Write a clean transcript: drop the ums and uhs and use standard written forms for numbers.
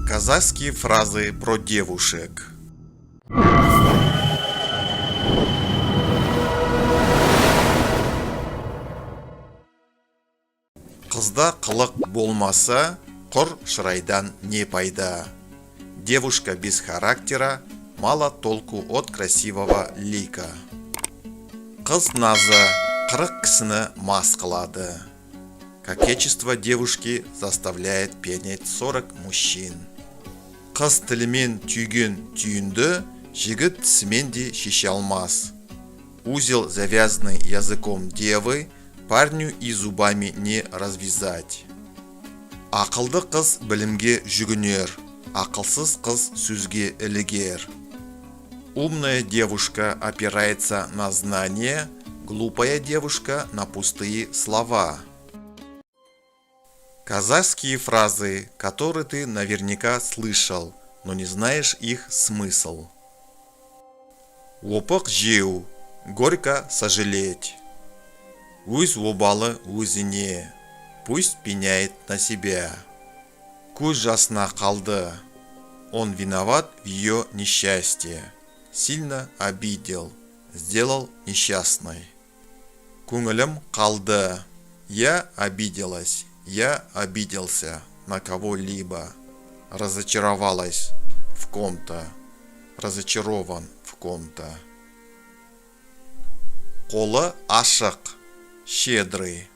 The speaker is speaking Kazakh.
Казахские фразы про девушек. Қызда қылық болмаса, құр шырайдан не пайда. Девушка без характера, мало толку от красивого лика. Қыз назы 40 кісіні мас қылады. Кокетчество девушки заставляет пенеть 40 мужчин. Қыз тілімен түйген түйінді, жігіт тісімен де шеше алмас. Узел, завязанный языком девы, парню и зубами не развязать. Ақылды қыз білімге жүгінер, ақылсыз қыз сөзге ілігер. Умная девушка опирается на знания, глупая девушка на пустые слова. Казахские фразы, которые ты наверняка слышал, но не знаешь их смысл. Опық жеу, горько сожалеть. Өз обалы өзіне, пусть пеняет на себя. Көз жасына қалды, он виноват в ее несчастье. Сильно обидел, сделал несчастной. Көңілім қалды, я обиделась, я обиделся на кого-либо. Разочаровалась в ком-то, разочарован в ком-то. Қолы ашық, щедрый.